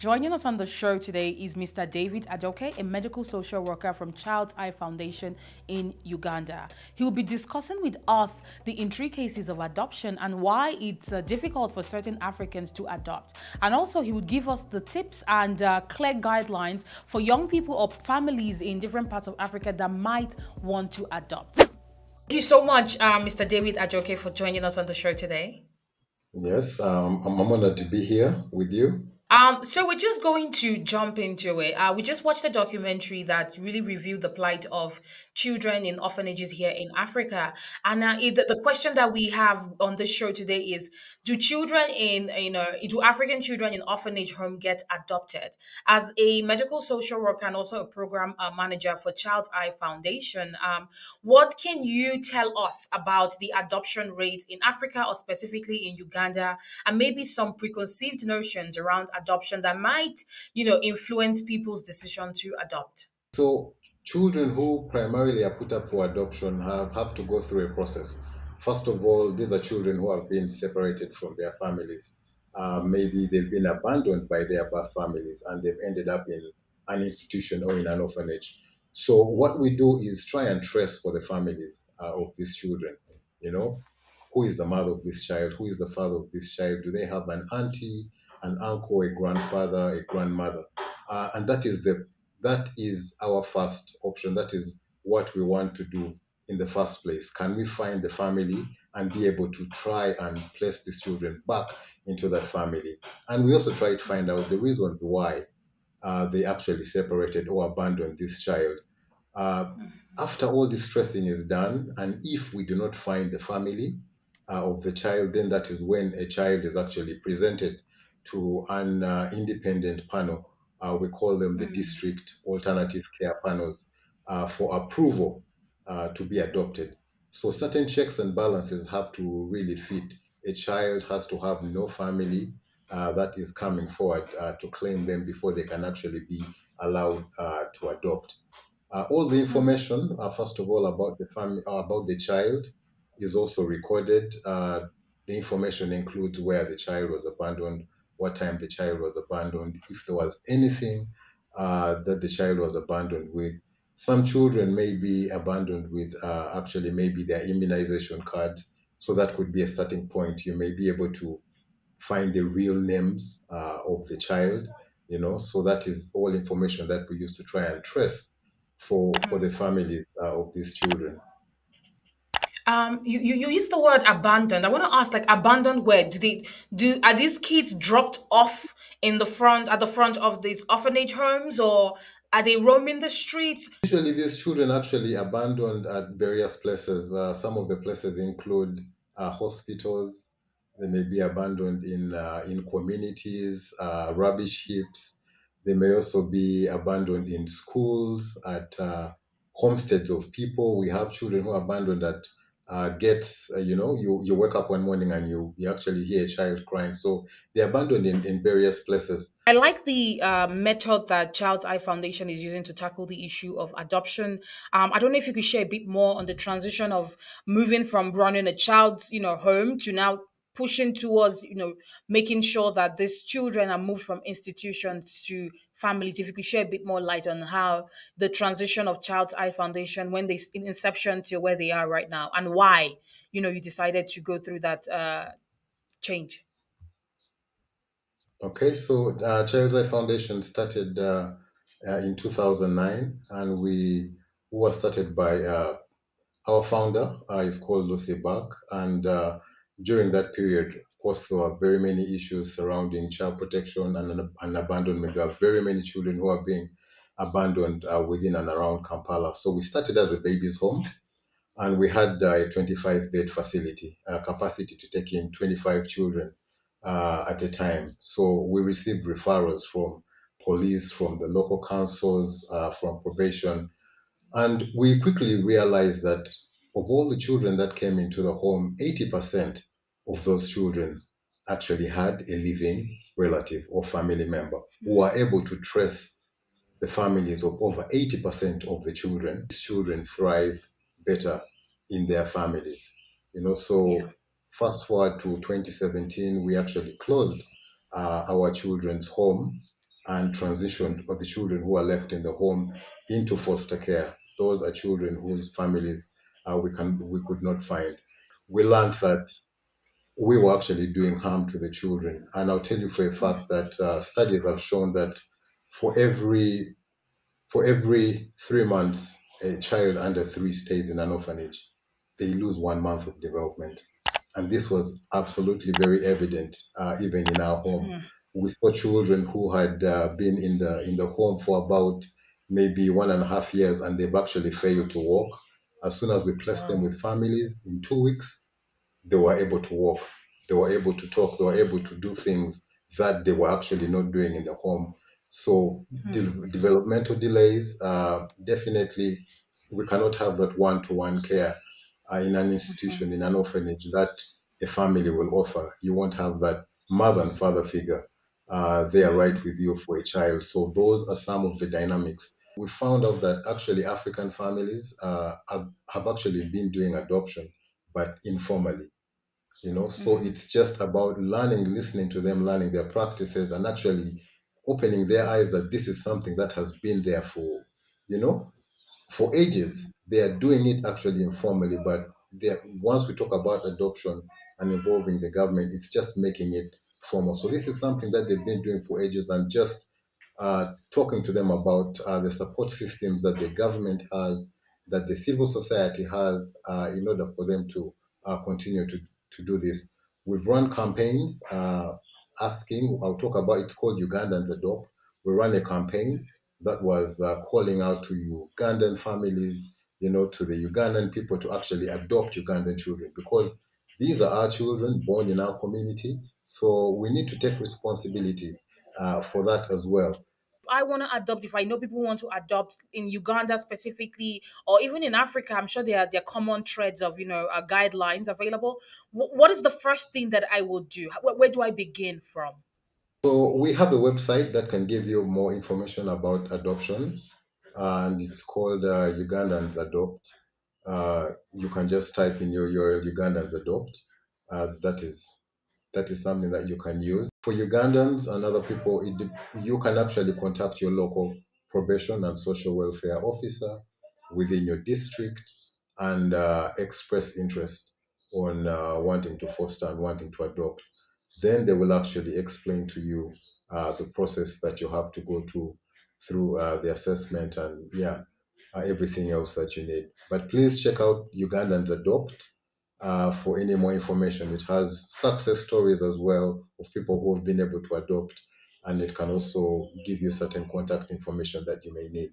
Joining us on the show today is Mr. David Adoke, a medical social worker from Child's Eye Foundation in Uganda. He will be discussing with us the intricacies of adoption and why it's difficult for certain Africans to adopt. And also he would give us the tips and clear guidelines for young people or families in different parts of Africa that might want to adopt. Thank you so much, Mr. David Adoke, for joining us on the show today. Yes, I'm honored to be here with you. So we're just going to jump into it. We just watched a documentary that really reviewed the plight of children in orphanages here in Africa. And the question that we have on this show today is: do children do African children in orphanage home get adopted? As a medical social worker and also a program manager for Child's Eye Foundation, what can you tell us about the adoption rate in Africa, or specifically in Uganda, and maybe some preconceived notions around adoption that might, influence people's decision to adopt? So, children who primarily are put up for adoption have to go through a process. First of all, these are children who have been separated from their families. Maybe they've been abandoned by their birth families and they've ended up in an institution or in an orphanage. So, what we do is try and trace for the families of these children. You know, who is the mother of this child? Who is the father of this child? Do they have an auntie, an uncle, a grandfather, a grandmother? And that is our first option. That is what we want to do in the first place. Can we find the family and be able to try and place these children back into that family? And we also try to find out the reasons why they actually separated or abandoned this child. Uh, After all this stressing is done, and if we do not find the family of the child, then that is when a child is actually presented to an independent panel. We call them the district alternative care panels for approval to be adopted. So certain checks and balances have to really fit. A child has to have no family that is coming forward to claim them before they can actually be allowed to adopt. All the information, first of all, about the family, about the child, is also recorded. The information includes where the child was abandoned, what time the child was abandoned, if there was anything that the child was abandoned with. Some children may be abandoned with actually maybe their immunization cards. So that could be a starting point. You may be able to find the real names of the child, so that is all information that we use to try and trace for the families of these children. You use the word abandoned. I want to ask, like, abandoned where? Are these kids dropped off in the front at the front of these orphanage homes, or are they roaming the streets? Usually, these children actually abandoned at various places. Some of the places include hospitals. They may be abandoned in communities, rubbish heaps. They may also be abandoned in schools, at homesteads of people. We have children who are abandoned at gates. You wake up one morning and you actually hear a child crying. So they're abandoned in various places. I like the method that Child's Eye Foundation is using to tackle the issue of adoption. I don't know if you could share a bit more on the transition of moving from running a child's, home to now pushing towards, making sure that these children are moved from institutions to families. If you could share a bit more light on how the transition of Child's Eye Foundation, when they in inception to where they are right now, and why, you decided to go through that change. Okay, so Child's Eye Foundation started in 2009, and we was started by our founder is called Lucy Buck, and during that period, of course, there were very many issues surrounding child protection and abandonment. There are very many children who are being abandoned within and around Kampala. So we started as a babies' home, and we had a 25-bed facility, capacity to take in 25 children at a time. So we received referrals from police, from the local councils, from probation, and we quickly realized that of all the children that came into the home, 80% of those children actually had a living relative or family member who were able to trace the families of over 80% of the children. These children thrive better in their families. Yeah. So fast forward to 2017, we actually closed our children's home, and transitioned, or the children who are left in the home, into foster care. Those are children whose families we could not find. We learned that we were actually doing harm to the children, and I'll tell you for a fact that studies have shown that for every for every 3 months a child under three stays in an orphanage, they lose 1 month of development. And this was absolutely very evident even in our home. We saw children who had been in the home for about maybe 1.5 years, and they've actually failed to walk. As soon as we placed them Wow. with families, in 2 weeks, they were able to walk, they were able to talk, they were able to do things that they were actually not doing in the home. So developmental delays, definitely, we cannot have that one-to-one care in an institution, in an orphanage that a family will offer. You won't have that mother and father figure there right with you for a child. So those are some of the dynamics. We found out that actually African families have actually been doing adoption, but informally. So it's just about learning, listening to them, learning their practices, and actually opening their eyes that this is something that has been there you know for ages. They are doing it actually informally, but once we talk about adoption and involving the government, it's just making it formal. So this is something that they've been doing for ages, and just talking to them about the support systems that the government has, that the civil society has, in order for them to continue to do this. We've run campaigns asking, I'll talk about, it's called Ugandans Adopt. We ran a campaign that was calling out to Ugandan families, to the Ugandan people, to actually adopt Ugandan children, because these are our children born in our community. So we need to take responsibility for that as well. I want to adopt, if I know people want to adopt in Uganda specifically, or even in Africa, I'm sure there are common threads of guidelines available. What is the first thing that I will do? Where do I begin from? So we have a website that can give you more information about adoption, and it's called Ugandans Adopt. You can just type in your Ugandans Adopt. That is something that you can use. For Ugandans and other people, you can actually contact your local probation and social welfare officer within your district and express interest on wanting to foster and wanting to adopt. Then they will actually explain to you the process that you have to go through the assessment, and yeah, everything else that you need. But please check out Ugandans Adopt for any more information. It has success stories as well of people who have been able to adopt, and it can also give you certain contact information that you may need.